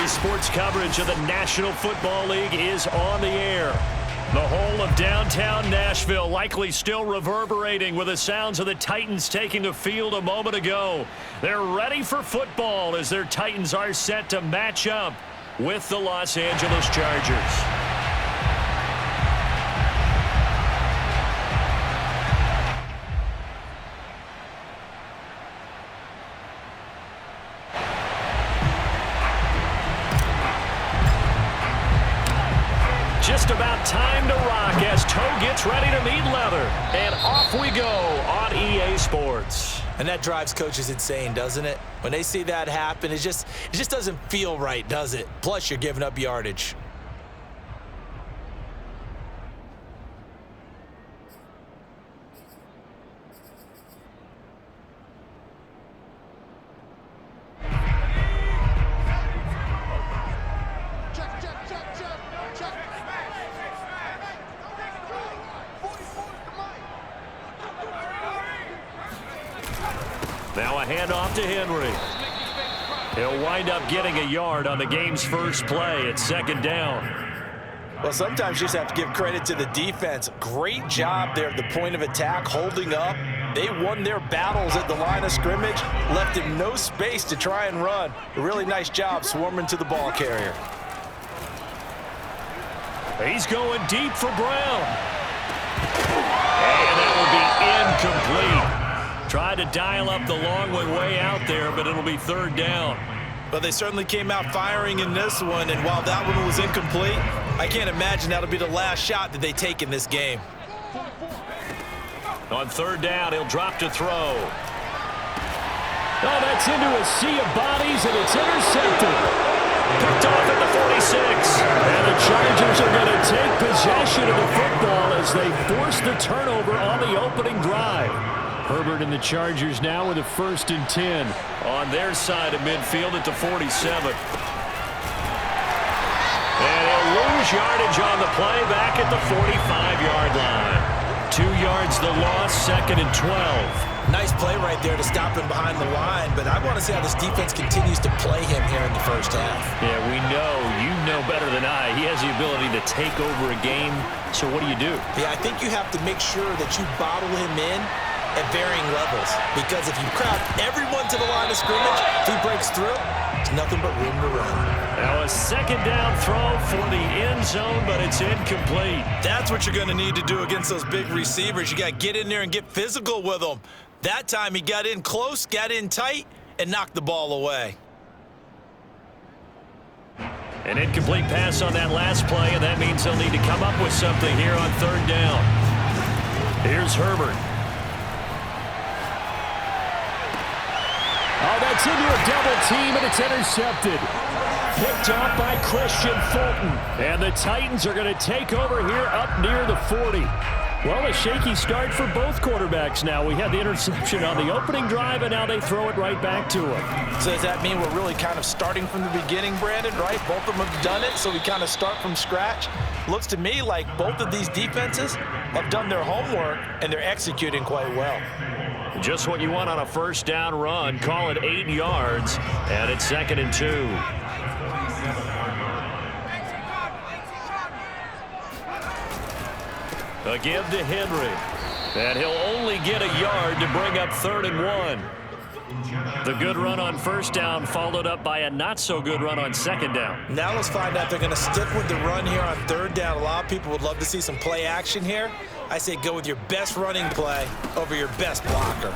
EA Sports coverage of the National Football League is on the air. The whole of downtown Nashville likely still reverberating with the sounds of the Titans taking the field a moment ago. They're ready for football as their Titans are set to match up with the Los Angeles Chargers. Just about time to rock as Toe gets ready to meet leather. And off we go on EA Sports. And that drives coaches insane, doesn't it? When they see that happen, it just doesn't feel right, does it? Plus, you're giving up yardage. Now a handoff to Henry. He'll wind up getting a yard on the game's first play at second down. Well, sometimes you just have to give credit to the defense. Great job there at the point of attack, holding up. They won their battles at the line of scrimmage, left him no space to try and run. A really nice job swarming to the ball carrier. He's going deep for Brown. And that will be incomplete. Tried to dial up the long one way out there, but it'll be third down. But they certainly came out firing in this one, and while that one was incomplete, I can't imagine that'll be the last shot that they take in this game. On third down, he'll drop to throw. Oh, that's into a sea of bodies, and it's intercepted. Picked off at the 46. And the Chargers are going to take possession of the football as they force the turnover on the opening drive. Herbert and the Chargers now with a 1st and 10 on their side of midfield at the 47. And he'll lose yardage on the play back at the 45-yard line. 2 yards the loss, 2nd and 12. Nice play right there to stop him behind the line, but I want to see how this defense continues to play him here in the first half. Yeah, we know. You know better than I. He has the ability to take over a game, so what do you do? Yeah, I think you have to make sure that you bottle him in at varying levels, because if you crowd everyone to the line of scrimmage, if he breaks through, it's nothing but room to run. Now a second down throw for the end zone, but it's incomplete. That's what you're going to need to do against those big receivers. You got to get in there and get physical with them. That time he got in close, got in tight, and knocked the ball away. An incomplete pass on that last play, and that means they'll need to come up with something here on third down. Here's Herbert. Oh, that's into a double team, and it's intercepted. Picked off by Christian Fulton. And the Titans are going to take over here up near the 40. Well, a shaky start for both quarterbacks now. We had the interception on the opening drive, and now they throw it right back to him. So does that mean we're really kind of starting from the beginning, Brandon, right? Both of them have done it, so we kind of start from scratch. Looks to me like both of these defenses have done their homework, and they're executing quite well. Just what you want on a first down run. Call it 8 yards, and it's 2nd and 2. A give to Henry. And he'll only get a yard to bring up 3rd and 1. The good run on first down followed up by a not-so-good run on second down. Now let's find out if they're going to stick with the run here on third down. A lot of people would love to see some play action here. I say go with your best running play over your best blocker.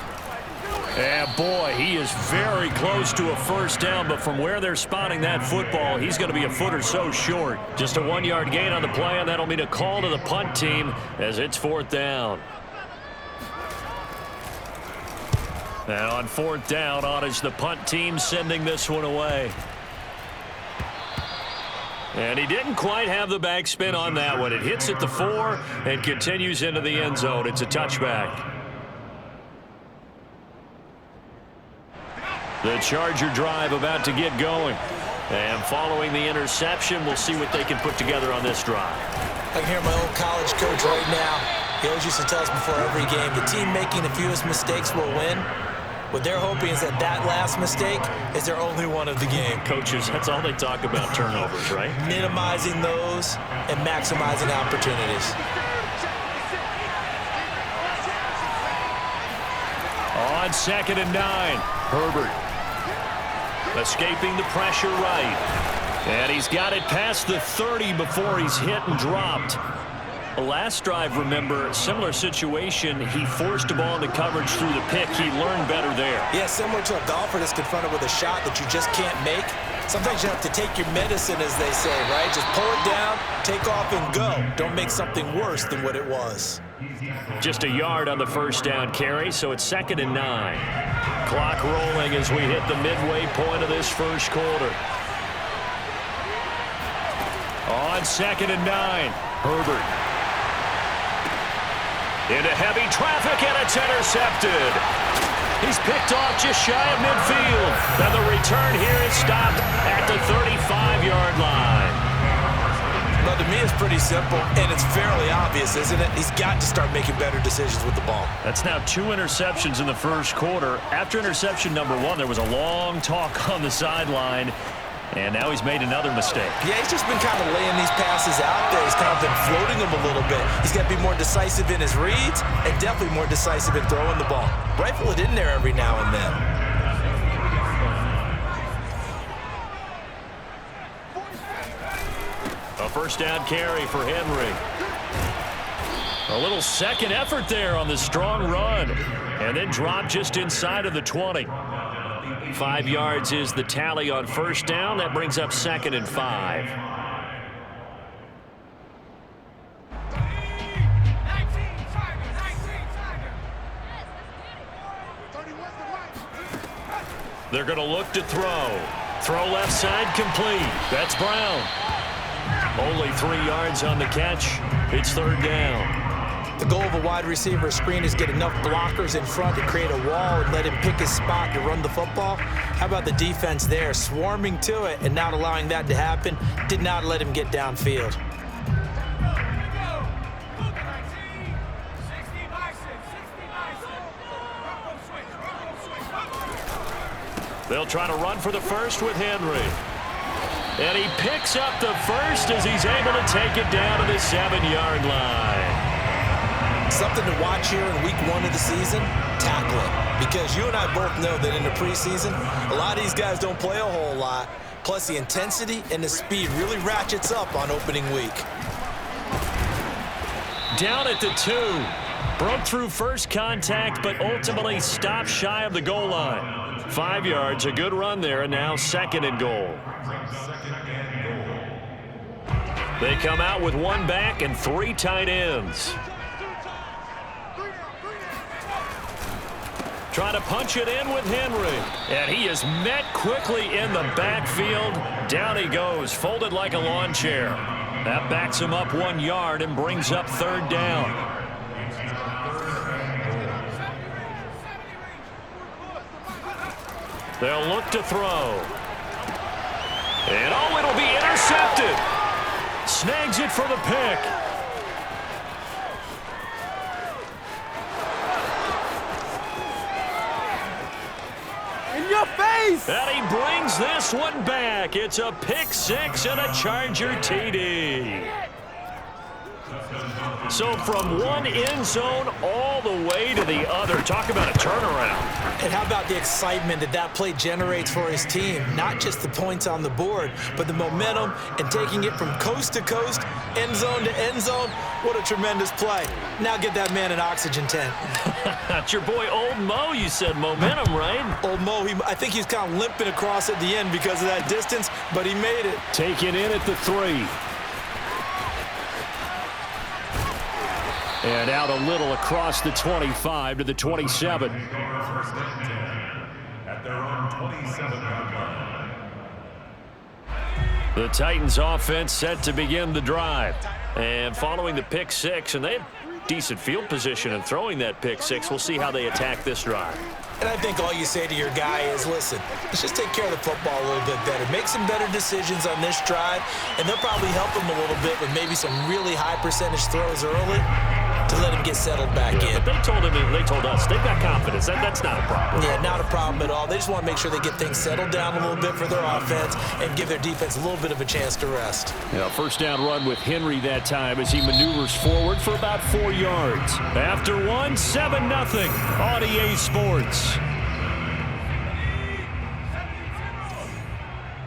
Yeah, boy, he is very close to a first down, but from where they're spotting that football, he's going to be a foot or so short. Just a 1-yard gain on the play, and that'll mean a call to the punt team as it's 4th down. And on 4th down, on is the punt team sending this one away. And he didn't quite have the backspin on that one. It hits at the 4 and continues into the end zone. It's a touchback. The Charger drive about to get going. And following the interception, we'll see what they can put together on this drive. I can hear my old college coach right now. He always used to tell us before every game, the team making the fewest mistakes will win. What they're hoping is that that last mistake is their only one of the game. Coaches, that's all they talk about, turnovers, right? Minimizing those and maximizing opportunities. On 2nd and 9, Herbert escaping the pressure right. And he's got it past the 30 before he's hit and dropped. The last drive, remember, similar situation. He forced a ball into coverage through the pick. He learned better there. Yeah, similar to a golfer that's confronted with a shot that you just can't make. Sometimes you have to take your medicine, as they say, right? Just pull it down, take off, and go. Don't make something worse than what it was. Just a yard on the first down carry, so it's 2nd and 9. Clock rolling as we hit the midway point of this first quarter. On 2nd and 9, Herbert. Into heavy traffic, and it's intercepted. He's picked off just shy of midfield. And the return here is stopped at the 35-yard line. Well, to me, it's pretty simple, and it's fairly obvious, isn't it? He's got to start making better decisions with the ball. That's now 2 interceptions in the first quarter. After interception number 1, there was a long talk on the sideline. And now he's made another mistake. Yeah, he's just been kind of laying these passes out there. He's kind of been floating them a little bit. He's got to be more decisive in his reads and definitely more decisive in throwing the ball. Rifle it in there every now and then. A first down carry for Henry. A little second effort there on the strong run. And then dropped just inside of the 20. 5 yards is the tally on first down. That brings up 2nd and 5. They're going to look to throw. Throw left side complete. That's Brown. Only 3 yards on the catch. It's 3rd down. The goal of a wide receiver screen is get enough blockers in front to create a wall and let him pick his spot to run the football. How about the defense there, swarming to it and not allowing that to happen? Did not let him get downfield. They'll try to run for the first with Henry. And he picks up the first as he's able to take it down to the 7-yard line. Something to watch here in week 1 of the season, tackling. Because you and I both know that in the preseason, a lot of these guys don't play a whole lot. Plus, the intensity and the speed really ratchets up on opening week. Down at the 2. Broke through first contact, but ultimately stopped shy of the goal line. 5 yards, a good run there, and now 2nd and goal. They come out with 1 back and 3 tight ends. Trying to punch it in with Henry. And he is met quickly in the backfield. Down he goes, folded like a lawn chair. That backs him up 1 yard and brings up 3rd down. They'll look to throw. And oh, it'll be intercepted. Snags it for the pick. Your face! And he brings this one back. It's a pick 6 and a Charger TD. So from one end zone all the way to the other. Talk about a turnaround. And how about the excitement that that play generates for his team? Not just the points on the board, but the momentum and taking it from coast to coast, end zone to end zone. What a tremendous play. Now get that man an oxygen tent. That's your boy Old Mo, you said. Momentum, right? Old Mo, I think he's kind of limping across at the end because of that distance, but he made it. Taken in at the 3. And out a little across the 25 to the 27. At their own 27-yard line. The Titans offense set to begin the drive. And following the pick 6, and they have decent field position in throwing that pick 6. We'll see how they attack this drive. And I think all you say to your guy is, listen, let's just take care of the football a little bit better. Make some better decisions on this drive, and they'll probably help him a little bit with maybe some really high percentage throws early. to let him get settled back in. But they told us they've got confidence. That's not a problem. Yeah, not a problem at all. They just want to make sure they get things settled down a little bit for their offense and give their defense a little bit of a chance to rest. Yeah, first down run with Henry that time as he maneuvers forward for about 4 yards. After one, 7-0 on EA Sports.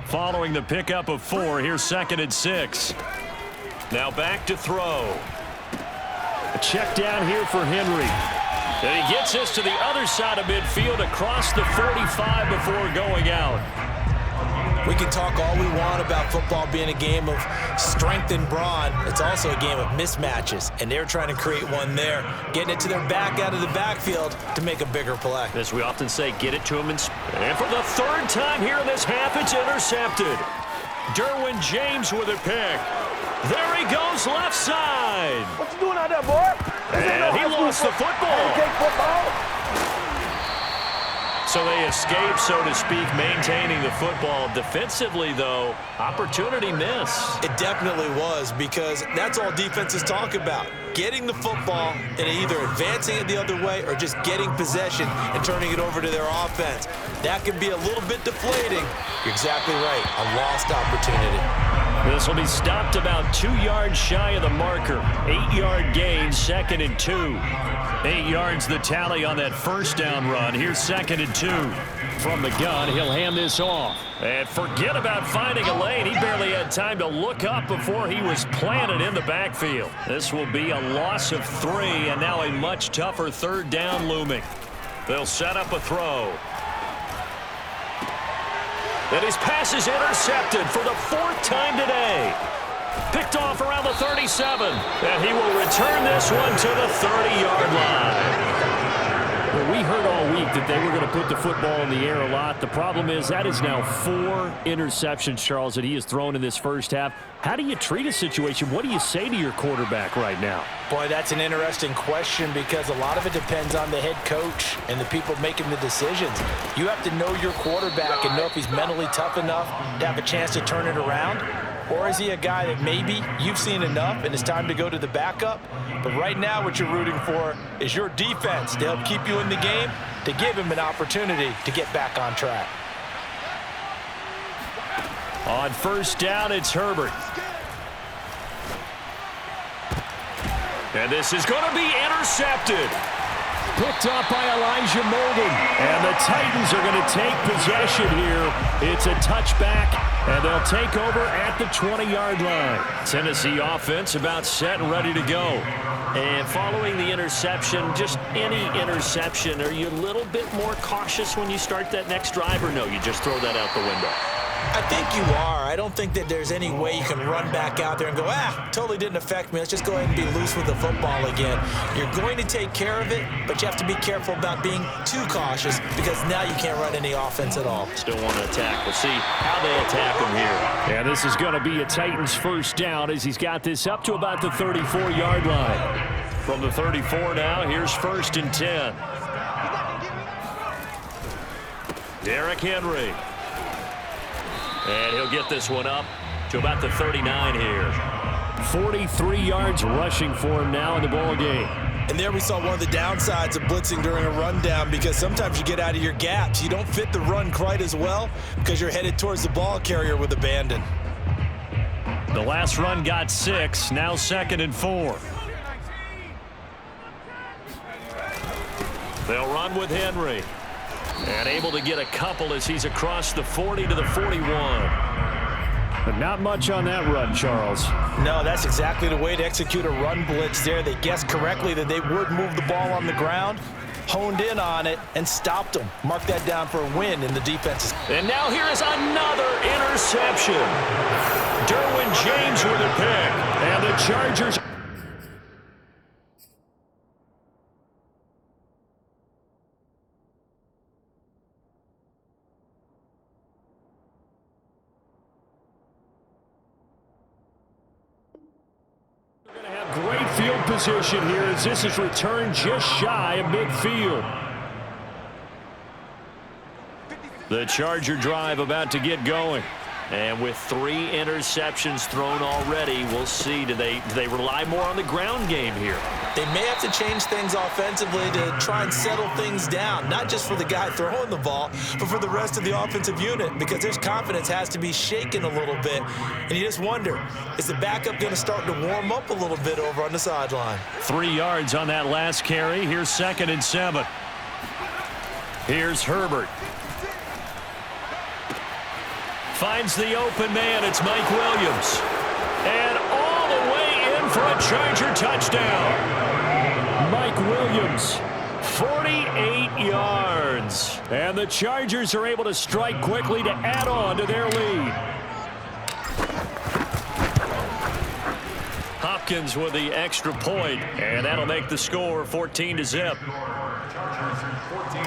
Following the pickup of 4, here's 2nd and 6. Now back to throw. A check down here for Henry. And he gets us to the other side of midfield across the 45 before going out. We can talk all we want about football being a game of strength and brawn. It's also a game of mismatches, and they're trying to create one there, getting it to their back out of the backfield to make a bigger play. As we often say, get it to him. And for the 3rd time here in this half, it's intercepted. Derwin James with a pick. There he goes, left side. What you doing out there, boy? And he lost the football. So they escape, so to speak, maintaining the football. Defensively, though, opportunity miss. It definitely was, because that's all defenses talk about. Getting the football and either advancing it the other way or just getting possession and turning it over to their offense. That can be a little bit deflating. You're exactly right. A lost opportunity. This will be stopped about 2 yards shy of the marker. 8-yard gain, 2nd and 2. 8 yards the tally on that first down run. Here's 2nd and 2. From the gun, he'll hand this off. And forget about finding a lane. He barely had time to look up before he was planted in the backfield. This will be a loss of 3, and now a much tougher 3rd down looming. They'll set up a throw. And his pass is intercepted for the 4th time today. Picked off around the 37. And he will return this one to the 30-yard line. Well, we heard all week that they were going to put the football in the air a lot. The problem is that is now 4 interceptions, Charles, that he has thrown in this first half. How do you treat a situation? What do you say to your quarterback right now? Boy, that's an interesting question, because a lot of it depends on the head coach and the people making the decisions. You have to know your quarterback and know if he's mentally tough enough to have a chance to turn it around. Or is he a guy that maybe you've seen enough and it's time to go to the backup? But right now what you're rooting for is your defense to help keep you in the game, to give him an opportunity to get back on track. On first down, it's Herbert. And this is going to be intercepted. Picked up by Elijah Molden. And the Titans are going to take possession here. It's a touchback, and they'll take over at the 20-yard line. Tennessee offense about set and ready to go. And following the interception, just any interception, are you a little bit more cautious when you start that next drive, or no, you just throw that out the window? I think you are. I don't think that there's any way you can run back out there and go, totally didn't affect me. Let's just go ahead and be loose with the football again. You're going to take care of it, but you have to be careful about being too cautious, because now you can't run any offense at all. Still want to attack. We'll see how they attack him here. And this is going to be a Titans first down as he's got this up to about the 34-yard line. From the 34 now, here's 1st and 10. Derrick Henry. And he'll get this one up to about the 39 here. 43 yards rushing for him now in the ball game. And there we saw one of the downsides of blitzing during a rundown, because sometimes you get out of your gaps. You don't fit the run quite as well because you're headed towards the ball carrier with abandon. The last run got 6, now 2nd and 4. They'll run with Henry. And able to get a couple as he's across the 40 to the 41. But not much on that run, Charles. No, that's exactly the way to execute a run blitz there. They guessed correctly that they would move the ball on the ground, honed in on it, and stopped them. Mark that down for a win in the defense. And now here is another interception. Derwin James with a pick. And the Chargers position here as this is returned just shy of midfield. The Charger drive about to get going. And with 3 interceptions thrown already, we'll see. Do they rely more on the ground game here? They may have to change things offensively to try and settle things down, not just for the guy throwing the ball, but for the rest of the offensive unit, because their confidence has to be shaken a little bit. And you just wonder, is the backup going to start to warm up a little bit over on the sideline? 3 yards on that last carry. Here's 2nd and 7. Here's Herbert. Finds the open man. It's Mike Williams. And all the way in for a Charger touchdown. Mike Williams, 48 yards. And the Chargers are able to strike quickly to add on to their lead. Hopkins with the extra point, and that'll make the score 14-0. Chargers 14,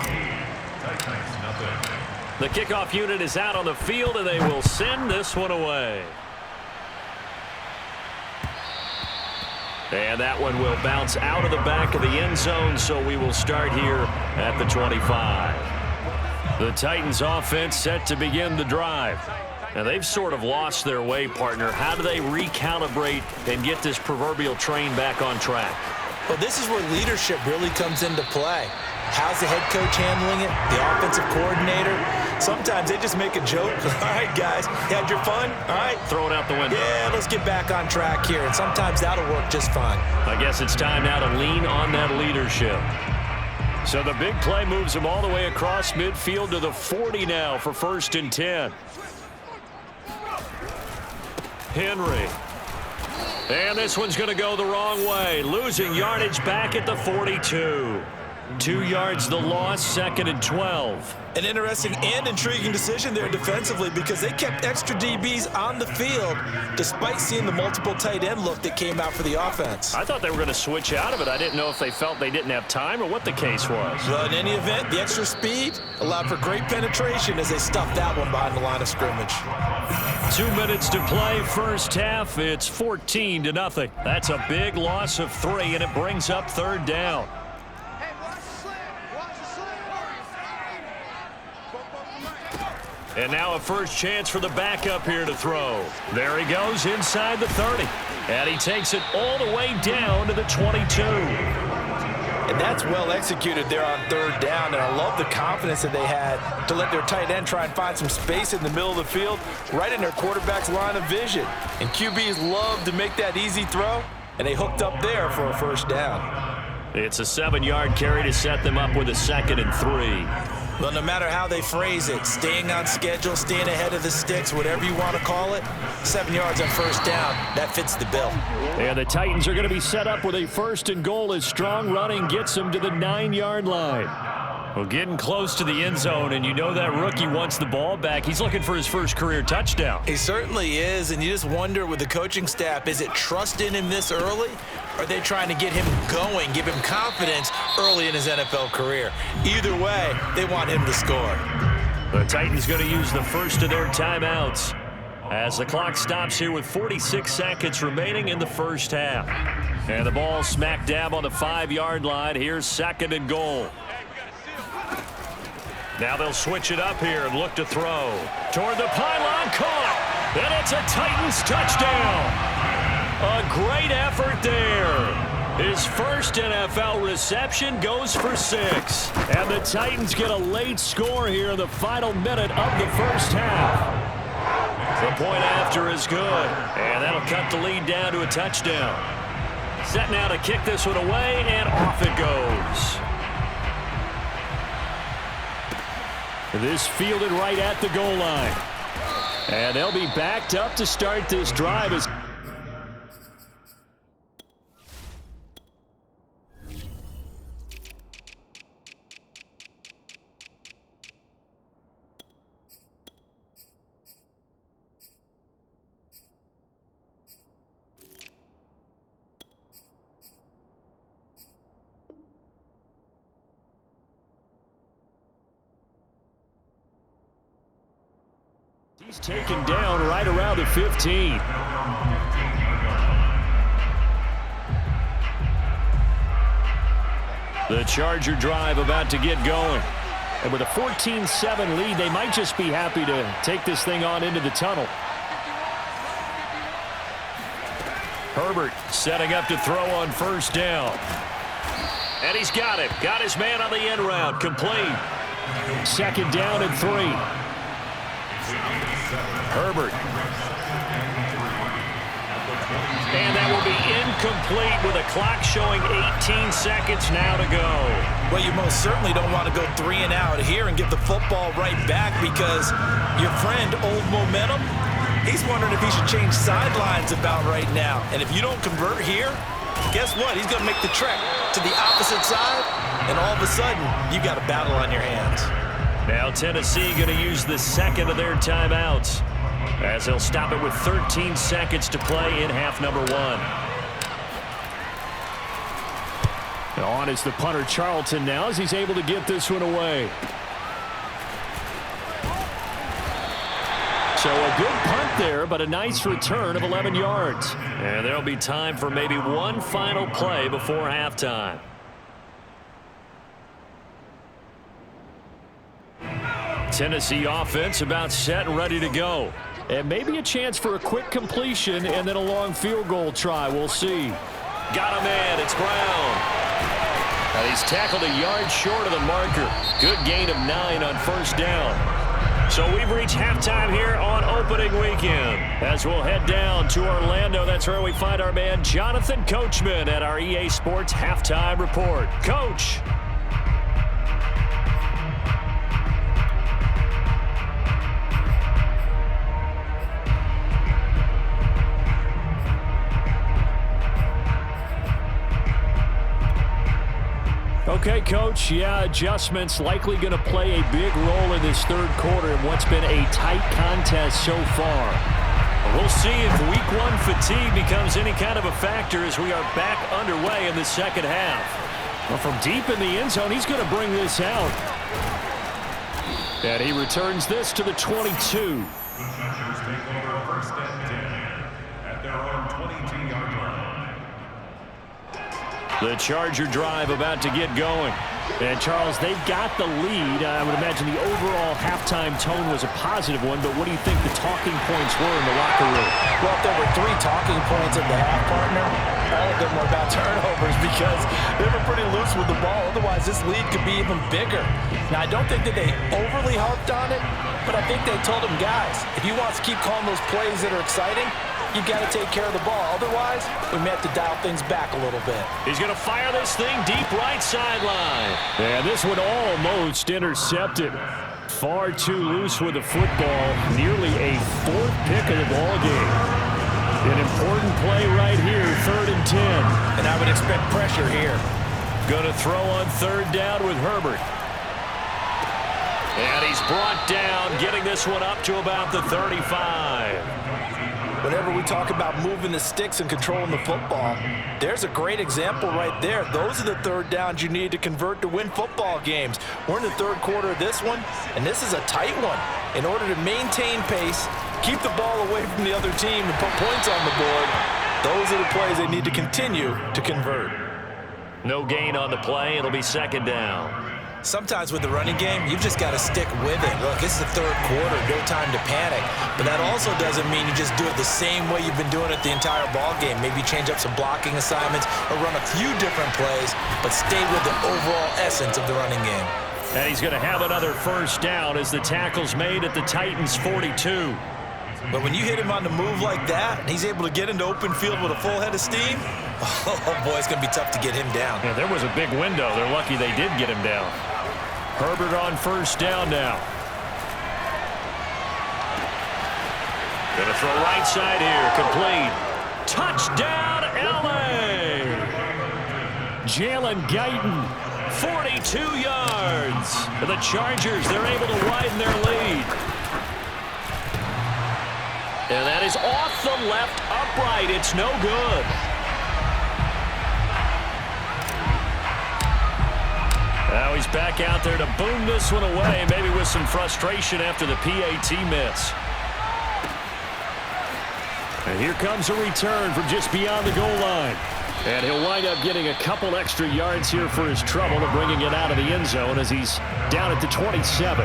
Titans nothing. The kickoff unit is out on the field, and they will send this one away. And that one will bounce out of the back of the end zone, so we will start here at the 25. The Titans offense set to begin the drive. Now, they've sort of lost their way, partner. How do they recalibrate and get this proverbial train back on track? Well, this is where leadership really comes into play. How's the head coach handling it? The offensive coordinator? Sometimes they just make a joke. All right, guys, you had your fun? All right. Throw it out the window. Yeah, let's get back on track here. And sometimes that'll work just fine. I guess it's time now to lean on that leadership. So the big play moves them all the way across midfield to the 40 now for 1st and 10. Henry. And this one's going to go the wrong way. Losing yardage back at the 42. 2 yards the loss, 2nd and 12. An interesting and intriguing decision there defensively, because they kept extra DBs on the field despite seeing the multiple tight end look that came out for the offense. I thought they were going to switch out of it. I didn't know if they felt they didn't have time or what the case was. Well, in any event, the extra speed allowed for great penetration as they stuffed that one behind the line of scrimmage. 2 minutes to play, first half. It's 14-0. That's a big loss of 3, and it brings up 3rd down. And now a first chance for the backup here to throw. There he goes inside the 30. And he takes it all the way down to the 22. And that's well executed there on 3rd down. And I love the confidence that they had to let their tight end try and find some space in the middle of the field, right in their quarterback's line of vision. And QBs love to make that easy throw, and they hooked up there for a first down. It's a 7-yard carry to set them up with a 2nd and 3. Well, no matter how they phrase it, staying on schedule, staying ahead of the sticks, whatever you want to call it, 7 yards on 1st down, that fits the bill. And the Titans are going to be set up with a 1st and goal as strong running gets them to the 9-yard line. Well, getting close to the end zone, and you know that rookie wants the ball back. He's looking for his first career touchdown. He certainly is, and you just wonder with the coaching staff, is it trust in him this early? Or are they trying to get him going, give him confidence early in his NFL career? Either way, they want him to score. The Titans going to use the first of their timeouts as the clock stops here with 46 seconds remaining in the first half. And the ball smack dab on the 5-yard line. Here's 2nd and goal. Now they'll switch it up here and look to throw. Toward the pylon, caught. And it's a Titans touchdown. A great effort there. His first NFL reception goes for 6. And the Titans get a late score here in the final minute of the first half. The point after is good. And that'll cut the lead down to a touchdown. Set now to kick this one away, and off it goes. This fielded right at the goal line. And they'll be backed up to start this drive as he's taken down right around the 15. The Charger drive about to get going. And with a 14-7 lead, they might just be happy to take this thing on into the tunnel. Herbert setting up to throw on first down. And he's got it. Got his man on the end route. Complete. Second down and 3. Herbert. And that will be incomplete with a clock showing 18 seconds now to go. Well, you most certainly don't want to go 3 and out here and get the football right back, because your friend, Old Momentum, he's wondering if he should change sidelines about right now. And if you don't convert here, guess what? He's going to make the trek to the opposite side, and all of a sudden, you got a battle on your hands. Now Tennessee going to use the second of their timeouts, as they'll stop it with 13 seconds to play in half number 1. On is the punter Charlton now, as he's able to get this one away. So a good punt there, but a nice return of 11 yards. And there'll be time for maybe one final play before halftime. Tennessee offense about set and ready to go. And maybe a chance for a quick completion and then a long field goal try. We'll see. Got a man. It's Brown. And he's tackled a yard short of the marker. Good gain of 9 on first down. So we've reached halftime here on opening weekend. As we'll head down to Orlando, that's where we find our man Jonathan Coachman at our EA Sports Halftime Report. Coach. Okay, Coach, yeah, adjustments likely going to play a big role in this third quarter in what's been a tight contest so far. We'll see if week 1 fatigue becomes any kind of a factor as we are back underway in the second half. Well, from deep in the end zone, he's going to bring this out. And he returns this to the 22. The Chargers take over first and 10 at their own 22-yard line. The Charger drive about to get going. And, Charles, they've got the lead. I would imagine the overall halftime tone was a positive one, but what do you think the talking points were in the locker room? Well, if there were 3 talking points at the half, partner, all of them were about turnovers, because they were pretty loose with the ball. Otherwise, this lead could be even bigger. Now, I don't think that they overly harped on it, but I think they told them, guys, if you want to keep calling those plays that are exciting, you got to take care of the ball. Otherwise, we may have to dial things back a little bit. He's going to fire this thing deep right sideline. And this one almost intercepted. Far too loose with the football. Nearly a 4th pick of the ball game. An important play right here, 3rd and 10. And I would expect pressure here. Going to throw on 3rd down with Herbert. And he's brought down, getting this one up to about the 35. Whenever we talk about moving the sticks and controlling the football, there's a great example right there. Those are the 3rd downs you need to convert to win football games. We're in the 3rd quarter of this one, and this is a tight one. In order to maintain pace, keep the ball away from the other team, and put points on the board, those are the plays they need to continue to convert. No gain on the play. It'll be 2nd down. Sometimes with the running game, you've just got to stick with it. Look, this is the 3rd quarter, no time to panic. But that also doesn't mean you just do it the same way you've been doing it the entire ball game. Maybe change up some blocking assignments or run a few different plays, but stay with the overall essence of the running game. And he's going to have another 1st down as the tackle's made at the Titans' 42. But when you hit him on the move like that, and he's able to get into open field with a full head of steam, oh boy, it's going to be tough to get him down. Yeah, there was a big window. They're lucky they did get him down. Herbert on 1st down now. Gonna throw right side here, complete. Touchdown, L.A. Jalen Guyton, 42 yards. The Chargers, they're able to widen their lead. And that is off the left upright. It's no good. Now he's back out there to boom this one away, maybe with some frustration after the PAT miss. And here comes a return from just beyond the goal line. And he'll wind up getting a couple extra yards here for his trouble and bringing it out of the end zone as he's down at the 27.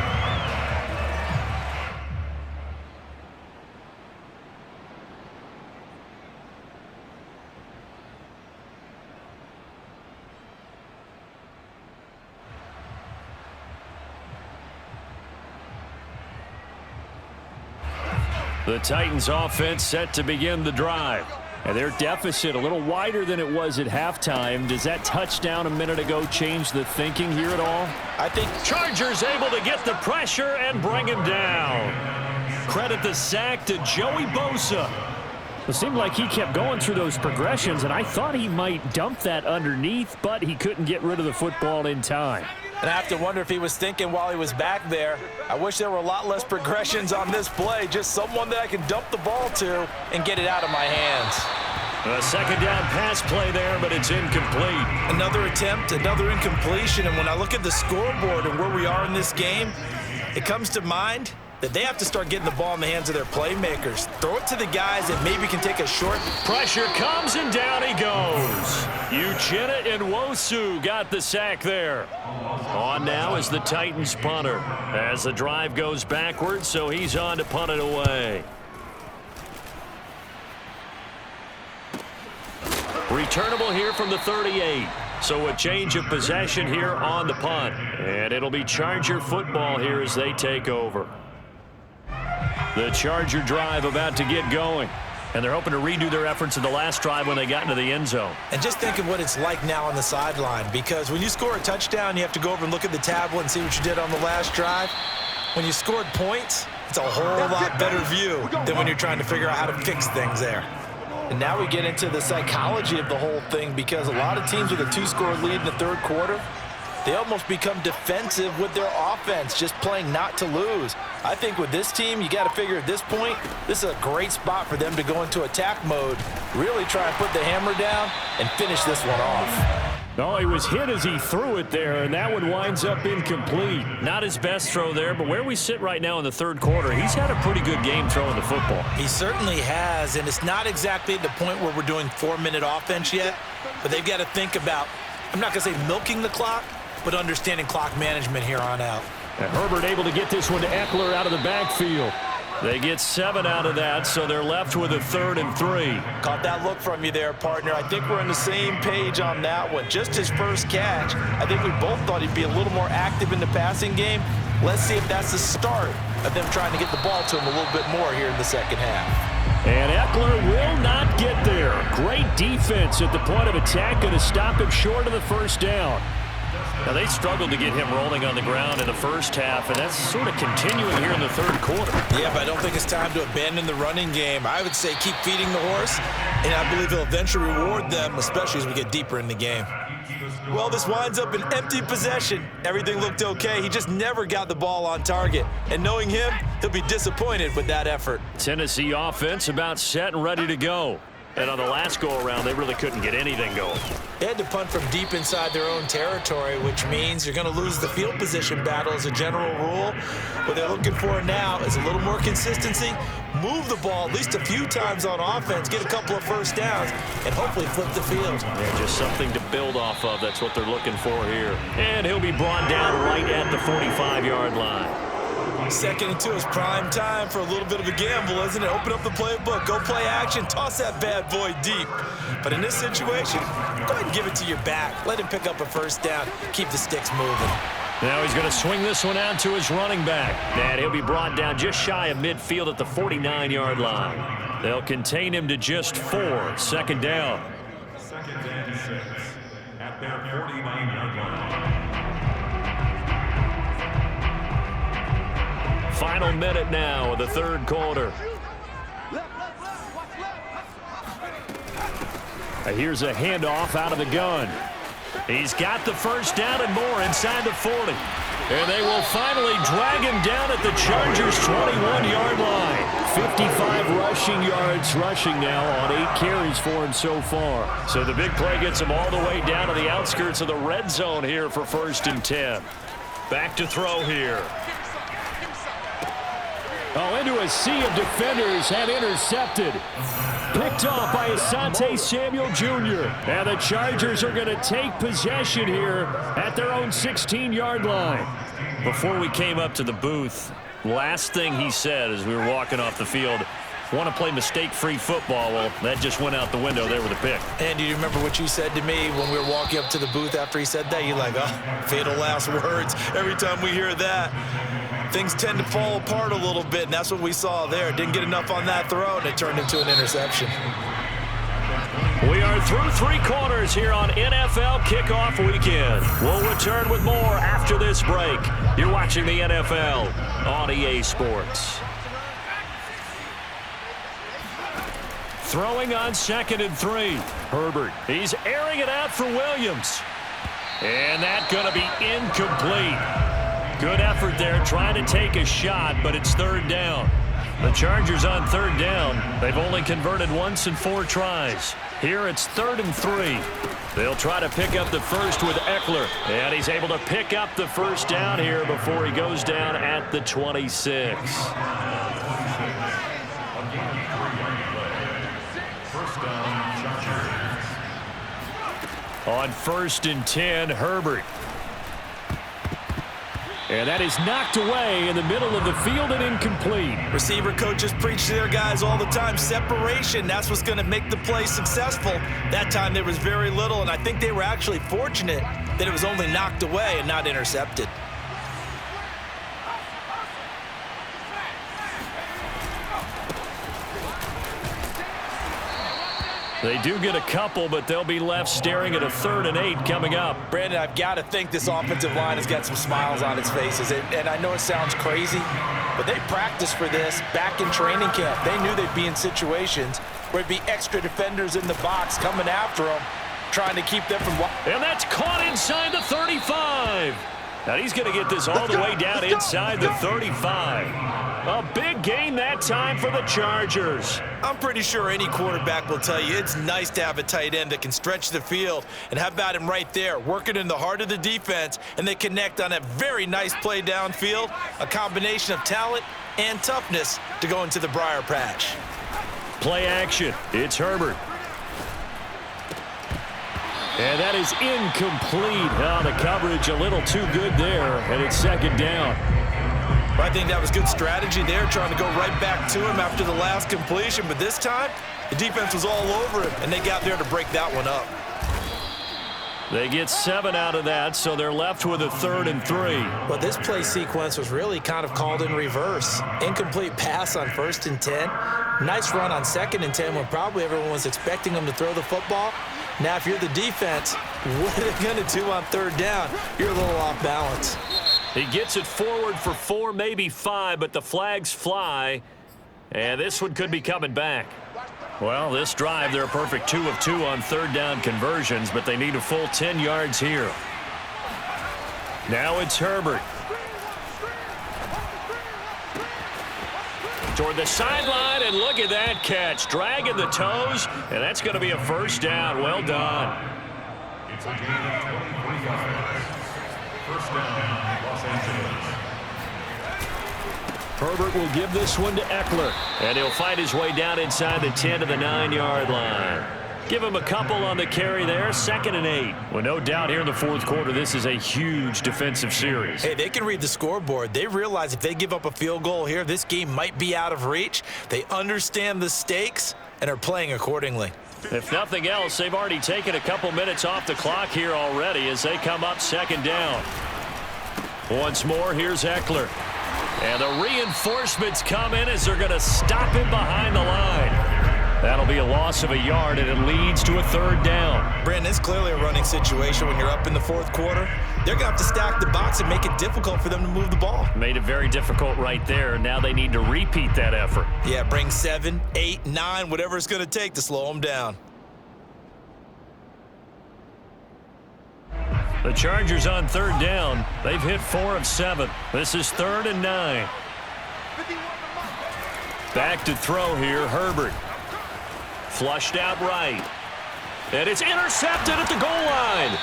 The Titans offense set to begin the drive. And their deficit a little wider than it was at halftime. Does that touchdown a minute ago change the thinking here at all? I think Chargers able to get the pressure and bring him down. Credit the sack to Joey Bosa. It seemed like he kept going through those progressions, and I thought he might dump that underneath, but he couldn't get rid of the football in time. And I have to wonder if he was thinking while he was back there, I wish there were a lot less progressions on this play, just someone that I can dump the ball to and get it out of my hands. A second down pass play there, but it's incomplete. Another attempt, another incompletion, and when I look at the scoreboard and where we are in this game, it comes to mind that they have to start getting the ball in the hands of their playmakers. Throw it to the guys that maybe can take a short. Pressure comes, and down he goes. Uchenna Nwosu got the sack there. On now is the Titans punter as the drive goes backwards, so he's on to punt it away. Returnable here from the 38. So a change of possession here on the punt. And it'll be Charger football here as they take over. The Charger drive about to get going. And they're hoping to redo their efforts in the last drive when they got into the end zone. And just think of what it's like now on the sideline, because when you score a touchdown, you have to go over and look at the tablet and see what you did on the last drive. When you scored points, it's a whole lot better view than when you're trying to figure out how to fix things there. And now we get into the psychology of the whole thing, because a lot of teams with a 2-score lead in the third quarter, they almost become defensive with their offense, just playing not to lose. I think with this team, you got to figure at this point, this is a great spot for them to go into attack mode, really try and put the hammer down and finish this one off. No, he was hit as he threw it there, and that one winds up incomplete. Not his best throw there, but where we sit right now in the third quarter, he's had a pretty good game throwing the football. He certainly has, and it's not exactly at the point where we're doing 4-minute offense yet, but they've got to think about, I'm not going to say milking the clock, but understanding clock management here on out. And Herbert able to get this one to Eckler out of the backfield. They get 7 out of that, so they're left with a 3rd and 3. Caught that look from you there, partner. I think we're on the same page on that one. Just his first catch. I think we both thought he'd be a little more active in the passing game. Let's see if that's the start of them trying to get the ball to him a little bit more here in the second half. And Eckler will not get there. Great defense at the point of attack, going to stop him short of the first down. Now, they struggled to get him rolling on the ground in the first half, and that's sort of continuing here in the third quarter. Yeah, but I don't think it's time to abandon the running game. I would say keep feeding the horse, and I believe he'll eventually reward them, especially as we get deeper in the game. Well, this winds up an empty possession. Everything looked okay. He just never got the ball on target. And knowing him, he'll be disappointed with that effort. Tennessee offense about set and ready to go. And on the last go-around, they really couldn't get anything going. They had to punt from deep inside their own territory, which means you're going to lose the field position battle as a general rule. What they're looking for now is a little more consistency, move the ball at least a few times on offense, get a couple of first downs, and hopefully flip the field. Yeah, just something to build off of. That's what they're looking for here. And he'll be brought down right at the 45-yard line. 2nd and 2 is prime time for a little bit of a gamble, isn't it? Open up the playbook, go play action, toss that bad boy deep. But in this situation, go ahead and give it to your back. Let him pick up a first down, keep the sticks moving. Now he's going to swing this one out to his running back. And he'll be brought down just shy of midfield at the 49-yard line. They'll contain him to just 4. 2nd down. 2nd and 6 at their 49-yard line. Final minute now of the third quarter. Here's a handoff out of the gun. He's got the first down and more inside the 40. And they will finally drag him down at the Chargers' 21-yard line. 55 rushing yards rushing now on 8 carries for him so far. So the big play gets him all the way down to the outskirts of the red zone here for 1st and 10. Back to throw here. Oh, into a sea of defenders and intercepted. Picked off by Asante Samuel Jr. And the Chargers are going to take possession here at their own 16-yard line. Before we came up to the booth, last thing he said as we were walking off the field, want to play mistake-free football. Well, that just went out the window there with a pick. And do you remember what you said to me when we were walking up to the booth after he said that? You're like, oh, fatal last words. Every time we hear that, things tend to fall apart a little bit, and that's what we saw there. Didn't get enough on that throw, and it turned into an interception. We are through 3 quarters here on NFL Kickoff Weekend. We'll return with more after this break. You're watching the NFL on EA Sports. Throwing on 2nd and 3. Herbert. He's airing it out for Williams. And that's going to be incomplete. Good effort there trying to take a shot, but it's 3rd down. The Chargers on 3rd down. They've only converted once in 4 tries. Here it's 3rd and 3. They'll try to pick up the first with Eckler. And he's able to pick up the first down here before he goes down at the 26. On 1st and 10, Herbert. And that is knocked away in the middle of the field and incomplete. Receiver coaches preach to their guys all the time. Separation, that's what's going to make the play successful. That time there was very little, and I think they were actually fortunate that it was only knocked away and not intercepted. They do get a couple, but they'll be left staring at a 3rd and 8 coming up. Brandon, I've got to think this offensive line has got some smiles on its faces. And I know it sounds crazy, but they practiced for this back in training camp. They knew they'd be in situations where it'd be extra defenders in the box coming after them, trying to keep them from... And that's caught inside the 35. Now he's going to get this all the way down inside the 35. A big gain that time for the Chargers. I'm pretty sure any quarterback will tell you it's nice to have a tight end that can stretch the field, and how about him right there, working in the heart of the defense, and they connect on a very nice play downfield, a combination of talent and toughness to go into the briar patch. Play action. It's Herbert. And that is incomplete. Oh, the coverage a little too good there, and it's 2nd down. I think that was good strategy there, trying to go right back to him after the last completion. But this time, the defense was all over him, and they got there to break that one up. They get 7 out of that, so they're left with a 3rd and 3. Well, this play sequence was really kind of called in reverse. Incomplete pass on 1st and 10. Nice run on 2nd and 10 when probably everyone was expecting them to throw the football. Now, if you're the defense, what are they going to do on 3rd down? You're a little off balance. He gets it forward for 4, maybe 5, but the flags fly. And this one could be coming back. Well, this drive, they're a perfect 2 of 2 on 3rd down conversions, but they need a full 10 yards here. Now it's Herbert. Toward the sideline, and look at that catch. Dragging the toes, and that's going to be a 1st down. Well done. It's a gain of 23 yards. 1st down, Los Angeles. Herbert will give this one to Eckler, and he'll fight his way down inside the 10 to the 9-yard line. Give him a couple on the carry there, 2nd and 8. Well, no doubt here in the 4th quarter, this is a huge defensive series. Hey, they can read the scoreboard. They realize if they give up a field goal here, this game might be out of reach. They understand the stakes and are playing accordingly. If nothing else, they've already taken a couple minutes off the clock here already as they come up 2nd down. Once more, here's Eckler. And the reinforcements come in as they're going to stop him behind the line. That'll be a loss of a yard, and it leads to a 3rd down. Brandon, it's clearly a running situation when you're up in the 4th quarter. They're going to have to stack the box and make it difficult for them to move the ball. Made it very difficult right there. Now they need to repeat that effort. Yeah, bring 7, 8, 9, whatever it's going to take to slow them down. The Chargers on 3rd down. They've hit 4 of 7. This is 3rd and 9. Back to throw here, Herbert. Flushed out right. And it's intercepted at the goal line.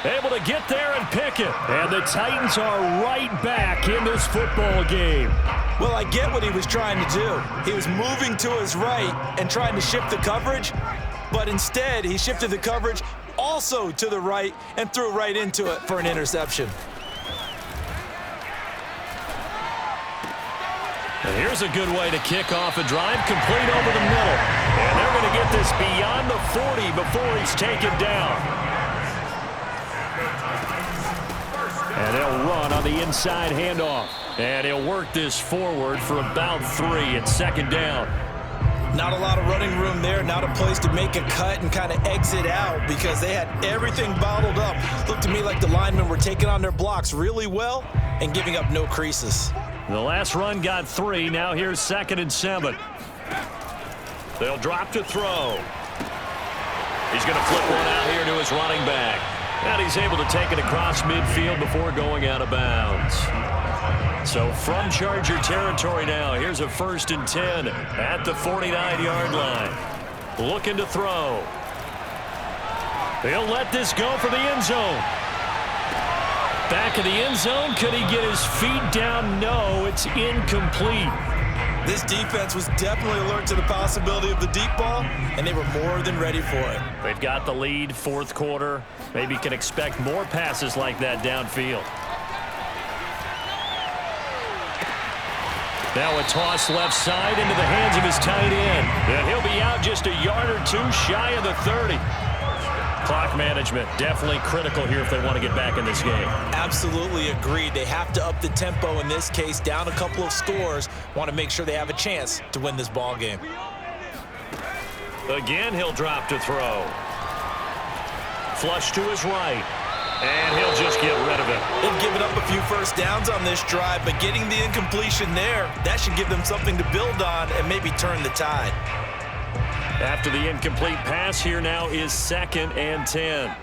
Able to get there and pick it. And the Titans are right back in this football game. Well, I get what he was trying to do. He was moving to his right and trying to shift the coverage, but instead he shifted the coverage also to the right and threw right into it for an interception. And here's a good way to kick off a drive, complete over the middle. And they're going to get this beyond the 40 before he's taken down. And they'll run on the inside handoff. And he'll work this forward for about 3 at second down. Not a lot of running room there, not a place to make a cut and kind of exit out because they had everything bottled up. Looked to me like the linemen were taking on their blocks really well and giving up no creases. The last run got 3. Now here's 2nd and 7. They'll drop to throw. He's going to flip one out here to his running back. And he's able to take it across midfield before going out of bounds. So from Charger territory now, here's a 1st and 10 at the 49-yard line. Looking to throw. He'll let this go for the end zone. Back of the end zone. Could he get his feet down? No, it's incomplete. This defense was definitely alert to the possibility of the deep ball, and they were more than ready for it. They've got the lead, 4th quarter. Maybe can expect more passes like that downfield. Now a toss left side into the hands of his tight end. And he'll be out just a yard or 2 shy of the 30. Clock management definitely critical here if they want to get back in this game. Absolutely agreed. They have to up the tempo in this case, down a couple of scores. Want to make sure they have a chance to win this ball game. Again, he'll drop to throw. Flush to his right. And he'll just get rid of it. They've given up a few first downs on this drive, but getting the incompletion there, that should give them something to build on and maybe turn the tide. After the incomplete pass, here now is 2nd and 10.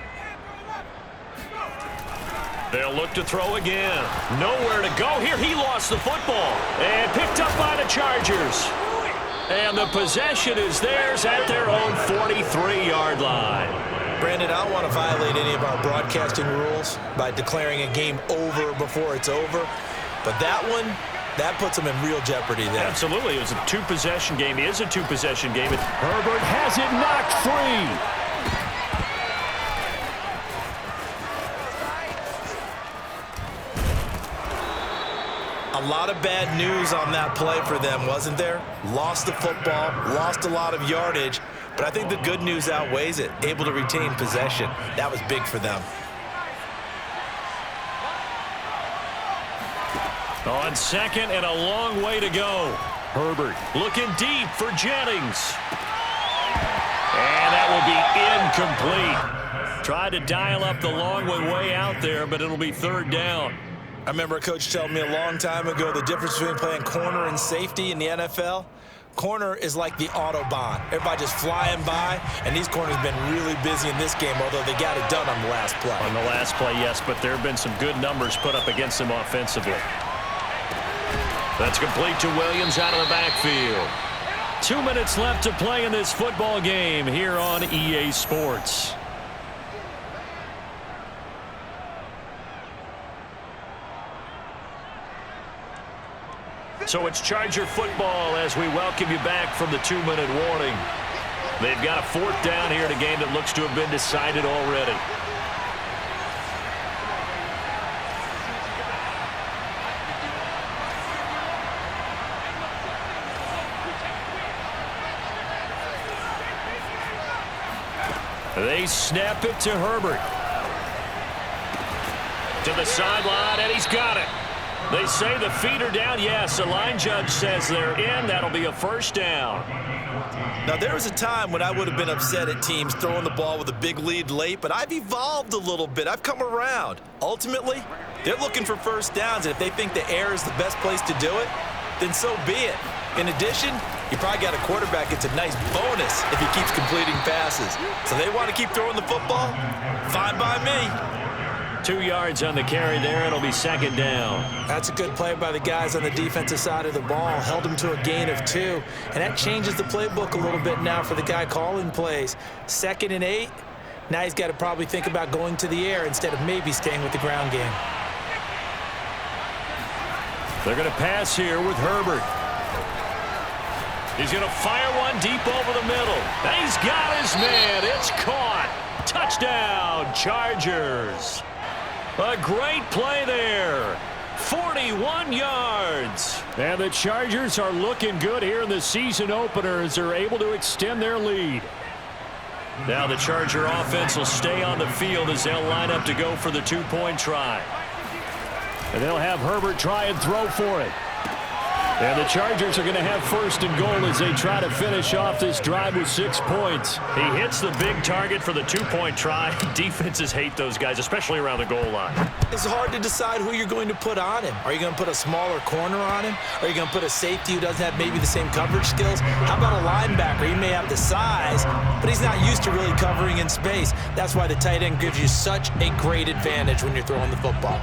They'll look to throw again. Nowhere to go here. He lost the football and picked up by the Chargers. And the possession is theirs at their own 43-yard line. Brandon, I don't want to violate any of our broadcasting rules by declaring a game over before it's over, but that one, that puts them in real jeopardy there. Absolutely. It was a 2-possession game. It is a 2-possession game. Herbert has it knocked free. A lot of bad news on that play for them, wasn't there? Lost the football, lost a lot of yardage, but I think the good news outweighs it. Able to retain possession. That was big for them. On 2nd and a long way to go. Herbert looking deep for Jennings. And that will be incomplete. Tried to dial up the long one way out there, but it'll be 3rd down. I remember a coach telling me a long time ago the difference between playing corner and safety in the NFL. Corner is like the Autobahn. Everybody just flying by, and these corners have been really busy in this game, although they got it done on the last play. On the last play, yes, but there have been some good numbers put up against them offensively. That's complete to Williams out of the backfield. 2 minutes left to play in this football game here on EA Sports. So it's Charger football as we welcome you back from the 2-minute warning. They've got a 4th down here in a game that looks to have been decided already. They snap it to Herbert. To the sideline, and he's got it. They say the feet are down. Yes, the line judge says they're in. That'll be a 1st down. Now, there was a time when I would have been upset at teams throwing the ball with a big lead late, but I've evolved a little bit. I've come around. Ultimately, they're looking for first downs, and if they think the air is the best place to do it, then so be it. In addition, you probably got a quarterback. It's a nice bonus if he keeps completing passes. So they want to keep throwing the football? Fine by me. 2 yards on the carry there. It'll be 2nd down. That's a good play by the guys on the defensive side of the ball. Held him to a gain of 2. And that changes the playbook a little bit now for the guy calling plays. 2nd and 8. Now he's got to probably think about going to the air instead of maybe staying with the ground game. They're going to pass here with Herbert. He's going to fire one deep over the middle. And he's got his man. It's caught. Touchdown, Chargers. A great play there. 41 yards. And the Chargers are looking good here in the season opener as they're able to extend their lead. Now the Charger offense will stay on the field as they'll line up to go for the two-point try. And they'll have Herbert try and throw for it. And the Chargers are going to have first and goal as they try to finish off this drive with 6 points. He hits the big target for the two-point try. Defenses hate those guys, especially around the goal line. It's hard to decide who you're going to put on him. Are you going to put a smaller corner on him? Are you going to put a safety who doesn't have maybe the same coverage skills? How about a linebacker? He may have the size, but he's not used to really covering in space. That's why the tight end gives you such a great advantage when you're throwing the football.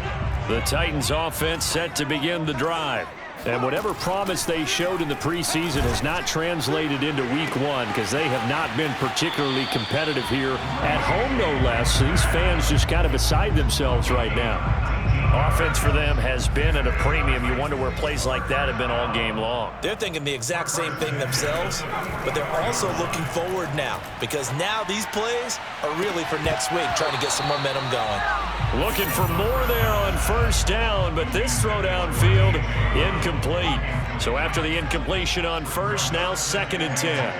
The Titans offense set to begin the drive. And whatever promise they showed in the preseason has not translated into week one because they have not been particularly competitive here at home, no less. These fans just kind of beside themselves right now. Offense for them has been at a premium. You wonder where plays like that have been all game long. They're thinking the exact same thing themselves, but they're also looking forward now because now these plays are really for next week, trying to get some momentum going. Looking for more there on first down, but this throw downfield incomplete. So after the incompletion on first, now 2nd and 10.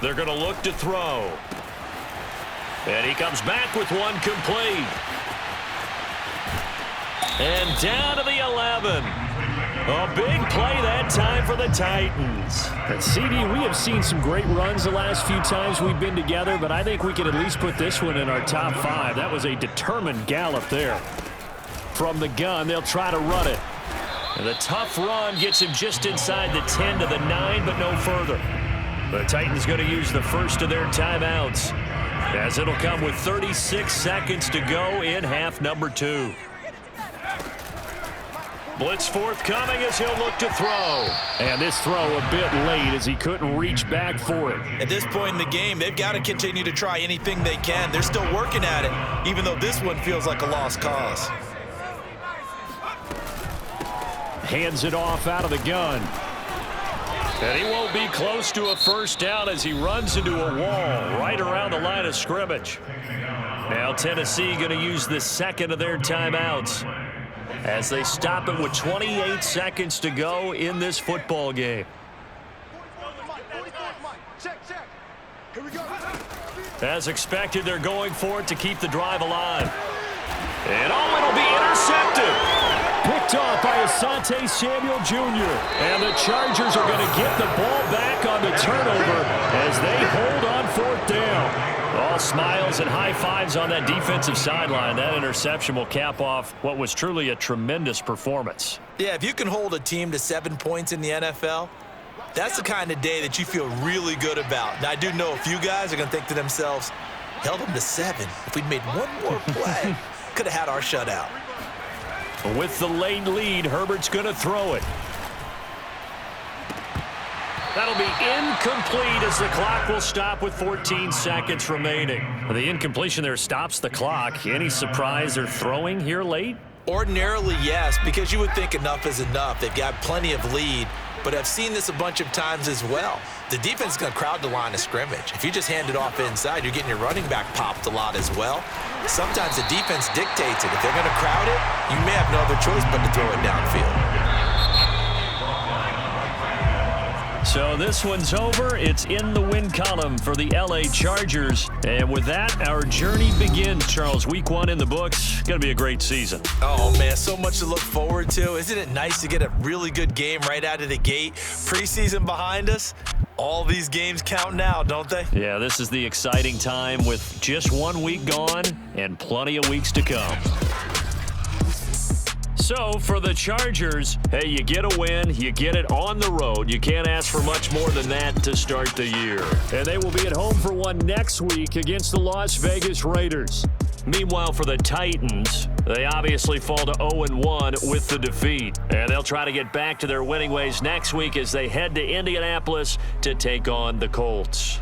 They're going to look to throw. And he comes back with one complete. And down to the 11. A big play that time for the Titans. And CD, we have seen some great runs the last few times we've been together, but I think we can at least put this one in our top 5. That was a determined gallop there. From the gun, they'll try to run it. And the tough run gets him just inside the 10 to the 9, but no further. The Titans going to use the first of their timeouts, as it'll come with 36 seconds to go in half number 2. Blitz forthcoming as he'll look to throw. And this throw a bit late as he couldn't reach back for it. At this point in the game, they've got to continue to try anything they can. They're still working at it, even though this one feels like a lost cause. Hands it off out of the gun. And he won't be close to a first down as he runs into a wall right around the line of scrimmage. Now Tennessee going to use the second of their timeouts as they stop it with 28 seconds to go in this football game. As expected, they're going for it to keep the drive alive. And it'll be intercepted. Picked off by Asante Samuel Jr. And the Chargers are going to get the ball back on the turnover as they hold on 4th down. All smiles and high fives on that defensive sideline. That interception will cap off what was truly a tremendous performance. Yeah, if you can hold a team to 7 points in the NFL, that's the kind of day that you feel really good about. Now, I do know a few guys are going to think to themselves, held them to 7. If we'd made one more play, could have had our shutout. With the late lead, Herbert's going to throw it. That'll be incomplete as the clock will stop with 14 seconds remaining. The incompletion there stops the clock. Any surprise they're throwing here late? Ordinarily, yes, because you would think enough is enough. They've got plenty of lead, but I've seen this a bunch of times as well. The defense is going to crowd the line of scrimmage. If you just hand it off inside, you're getting your running back popped a lot as well. Sometimes the defense dictates it. If they're going to crowd it, you may have no other choice but to throw it downfield. So this one's over. It's in the win column for the LA Chargers. And with that, our journey begins, Charles. Week 1 in the books. Going to be a great season. Oh, man, so much to look forward to. Isn't it nice to get a really good game right out of the gate? Preseason behind us. All these games count now, don't they? Yeah, this is the exciting time with just 1 week gone and plenty of weeks to come. So, for the Chargers, hey, you get a win, you get it on the road. You can't ask for much more than that to start the year. And they will be at home for one next week against the Las Vegas Raiders. Meanwhile, for the Titans, they obviously fall to 0-1 with the defeat. And they'll try to get back to their winning ways next week as they head to Indianapolis to take on the Colts.